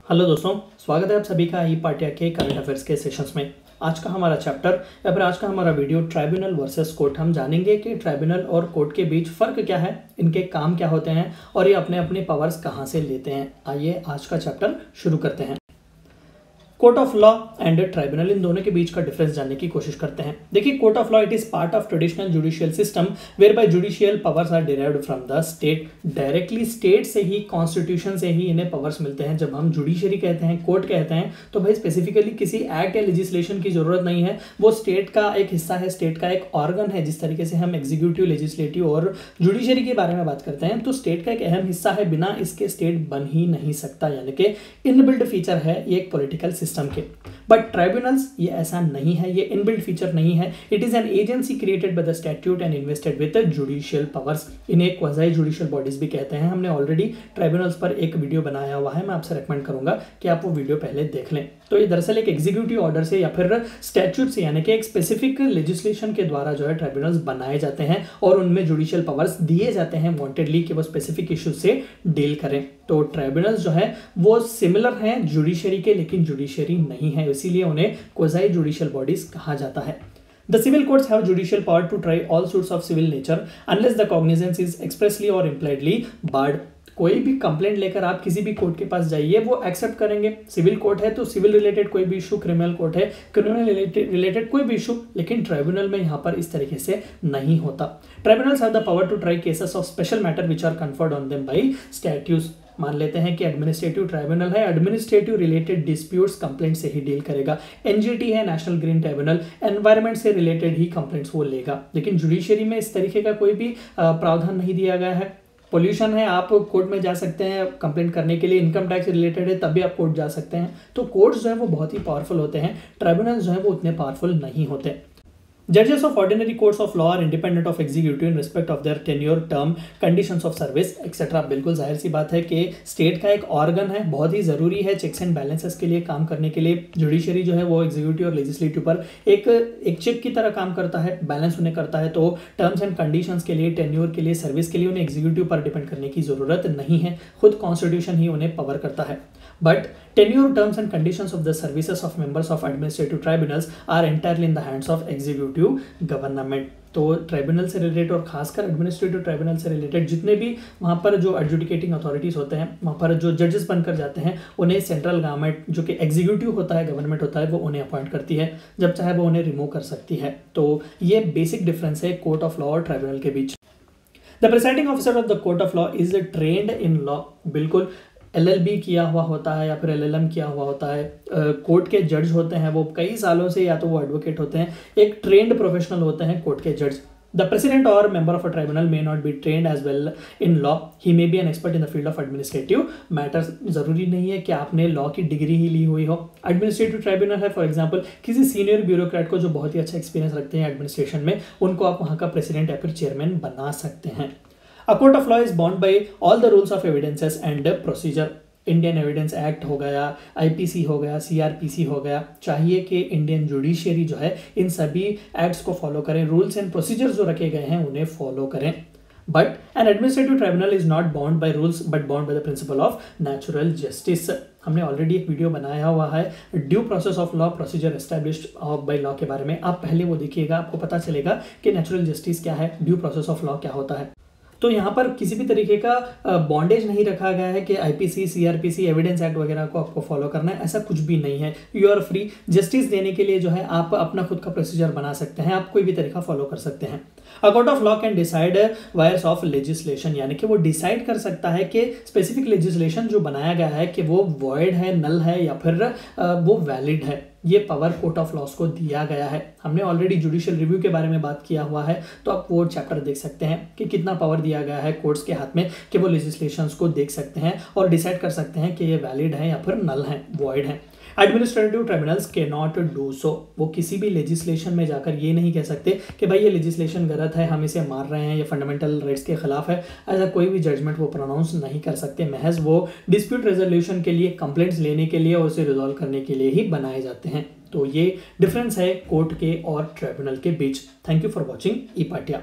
Hello दोस्तों, स्वागत है आप सभी का ई पाठ्य के करंट अफेयर्स के सेशंस में। आज का हमारा चैप्टर या फिर आज का हमारा वीडियो ट्राइब्यूनल वर्सेस कोर्ट। हम जानेंगे कि ट्राइब्यूनल और कोर्ट के बीच फ़र्क क्या है, इनके काम क्या होते हैं और ये अपने अपने पावर्स कहाँ से लेते हैं। आइए आज का चैप्टर शुरू करते हैं। Court of law and tribunal, इन दोनों के बीच का डिफरेंस जानने की कोशिश करते हैं। देखिए, court of law it is part of traditional judicial system where by judicial powers are derived from the state. Directly state से ही, कॉन्स्टिट्यूशन से ही इन्हें पावर्स मिलते हैं। जब हम जुडिशरी कहते हैं, कोर्ट कहते हैं, तो भाई स्पेसिफिकली किसी एक्ट या लेजिस्लेशन की जरूरत नहीं है। वो स्टेट का एक हिस्सा है, स्टेट का एक ऑर्गन है। जिस तरीके से हम एग्जीक्यूटिव, लेजिस्लेटिव और जुडिशरी के बारे में बात करते हैं, तो स्टेट का एक अहम हिस्सा है। बिना इसके स्टेट बन ही नहीं सकता, यानी कि इनबिल्ट फीचर है ये एक पॉलिटिकल सिस्टम के। बट ट्राइब्यूनल्स ये ऐसा नहीं है, ये इनबिल्ट फीचर नहीं है। It is an agency created by the statute and invested with judicial powers. इन्हें क्वाज़ी जुडिशियल बॉडीज भी कहते हैं। हमने ऑलरेडी ट्राइब्यूनल्स पर एक वीडियो बनाया हुआ है, मैं आपसे रेकमेंड करूंगा कि आप वो वीडियो पहले देख लें। तो ये दरअसल एक एग्जीक्यूटिव ऑर्डर से या फिर स्टैट्यूट से, यानी कि एक स्पेसिफिक लेजिस्लेशन के द्वारा जो है ट्राइब्यूनल्स बनाए जाते हैं और उनमें जुडिशियल पावर्स दिए जाते हैं वांटेडली कि वो स्पेसिफिक इश्यूज से डील करें। तो ट्राइब्यूनल्स जो है वो सिमिलर हैं जुडिशरी के, लेकिन जुडिशरी नहीं है, इसीलिए उन्हें क्वाज़ी जुडिशियल बॉडीज कहा जाता है। The civil courts have judicial power to try all suits of civil nature unless the cognizance is expressly or impliedly barred. कोई भी कंप्लेंट लेकर आप किसी भी कोर्ट के पास जाइए, वो एक्सेप्ट करेंगे। सिविल कोर्ट है तो सिविल रिलेटेड कोई भी इशू, क्रिमिनल कोर्ट है क्रिमिनल रिलेटेड कोई भी इशू, लेकिन ट्राइब्यूनल में यहाँ पर इस तरीके से नहीं होता। Tribunals have the power to try cases of special matter which are conferred on them by statutes. मान लेते हैं कि एडमिनिस्ट्रेटिव ट्राइब्यूनल है, एडमिनिस्ट्रेटिव रिलेटेड डिस्प्यूट्स कंप्लेंट से ही डील करेगा। एनजीटी है, नेशनल ग्रीन ट्राइब्यूनल, एनवायरमेंट से रिलेटेड ही कंप्लेंट्स वो लेगा। लेकिन जुडिशरी में इस तरीके का कोई भी प्रावधान नहीं दिया गया है। पोल्यूशन है, आप कोर्ट में जा सकते हैं कंप्लेंट करने के लिए। इनकम टैक्स रिलेटेड है, तब भी आप कोर्ट जा सकते हैं। तो कोर्ट्स जो है वो बहुत ही पावरफुल होते हैं, ट्राइब्यूनल्स जो है वो उतने पावरफुल नहीं होते। Judges of ordinary courts of law are independent of executive in respect of their tenure, term, conditions of service, etc. बिल्कुल जाहिर सी बात है कि स्टेट का एक ऑर्गन है, बहुत ही ज़रूरी है चेक्स एंड बैलेंसेस के लिए काम करने के लिए। जुडिशरी जो है वो एग्जीक्यूटिव और लेजिस्लेटिव पर एक चेक की तरह काम करता है, बैलेंस उन्हें करता है। तो टर्म्स एंड कंडीशंस के लिए, टेन्योर के लिए, सर्विस के लिए उन्हें एग्जीक्यूटिव पर डिपेंड करने की ज़रूरत नहीं है, खुद कॉन्स्टिट्यूशन ही उन्हें पावर करता है। But tenure, terms and conditions of the services of members of administrative tribunals are entirely in the hands of executive government. तो ट्राइब्यूनल से रिलेटेड और खासकर एडमिनिस्ट्रेटिव ट्राइब्यूनल से रिलेटेड जितने भी वहाँ पर जो एडजुडिकेटिंग अथॉरिटीज़ होते हैं, वहाँ पर जो जजेस बनकर जाते हैं, उन्हें सेंट्रल गवर्नमेंट जो कि एग्जीक्यूटिव होता है, गवर्नमेंट होता है, वो उन्हें अपॉइंट करती है। जब चाहे वो उन्हें रिमूव कर सकती है। तो ये बेसिक डिफरेंस है कोर्ट ऑफ लॉ और ट्राइब्यूनल के बीच। The presiding officer of the court of law is trained in law. बिल्कुल LLB किया हुआ होता है या फिर LLM किया हुआ होता है। कोर्ट के जज होते हैं वो कई सालों से, या तो वो एडवोकेट होते हैं, एक ट्रेंड प्रोफेशनल होते हैं कोर्ट के जज। द प्रेसिडेंट और member of a tribunal may not be trained as well in law, he may be an expert in the field of administrative matters. जरूरी नहीं है कि आपने लॉ की डिग्री ही ली हुई हो। एडमिनिस्ट्रेटिव ट्राइब्यूनल है, फॉर एग्जांपल किसी सीनियर ब्यूरोक्रेट को जो बहुत ही अच्छा एक्सपीरियंस रखते हैं एडमिनिस्ट्रेशन में, उनको आप वहाँ का प्रेसिडेंट या फिर चेयरमैन बना सकते हैं। A court of law is bound by all the rules of evidences and procedure. Indian evidence act हो गया, IPC हो गया, CRPC हो गया। चाहिए कि इंडियन जुडिशरी जो है इन सभी एक्ट्स को फॉलो करें, रूल्स एंड प्रोसीजर्स जो रखे गए हैं उन्हें फॉलो करें। But N administrative tribunal is not bound by rules but bound by the principle of natural justice. हमने ऑलरेडी एक वीडियो बनाया हुआ है due process of law, procedure established by law के बारे में। आप पहले वो देखिएगा, आपको पता चलेगा कि नेचुरल जस्टिस क्या है, ड्यू प्रोसेस ऑफ लॉ क्या होता है। तो यहाँ पर किसी भी तरीके का बॉन्डेज नहीं रखा गया है कि IPC, CRPC, एविडेंस एक्ट वगैरह को आपको फॉलो करना है, ऐसा कुछ भी नहीं है। You are free. जस्टिस देने के लिए जो है आप अपना खुद का प्रोसीजर बना सकते हैं, आप कोई भी तरीका फॉलो कर सकते हैं। A court of law can decide wires of legislation, यानी कि वो डिसाइड कर सकता है कि स्पेसिफिक लेजिस्लेशन जो बनाया गया है कि वो वॉइड है, नल है या फिर वो वैलिड है। ये पावर कोर्ट ऑफ लॉस को दिया गया है। हमने ऑलरेडी जुडिशियल रिव्यू के बारे में बात किया हुआ है, तो आप वो चैप्टर देख सकते हैं कि कितना पावर दिया गया है कोर्ट्स के हाथ में कि वो लेजिस्लेशंस को देख सकते हैं और डिसाइड कर सकते हैं कि ये वैलिड है या फिर नल है, वॉइड है। एडमिनिस्ट्रेटिव ट्राइब्यूनल्स के नॉट डू सो। वो किसी भी लेजिस्लेशन में जाकर ये नहीं कह सकते कि भाई ये लेजिस्लेशन गलत है, हम इसे मार रहे हैं, ये फंडामेंटल राइट्स के खिलाफ है। ऐसा कोई भी जजमेंट वो प्रोनाउंस नहीं कर सकते। महज वो डिस्प्यूट रेजोल्यूशन के लिए, कंप्लेंट्स लेने के लिए और उसे रिजॉल्व करने के लिए ही बनाए जाते हैं। तो ये डिफरेंस है कोर्ट के और ट्राइब्यूनल के बीच। थैंक यू फॉर वॉचिंग ई पाठ्य।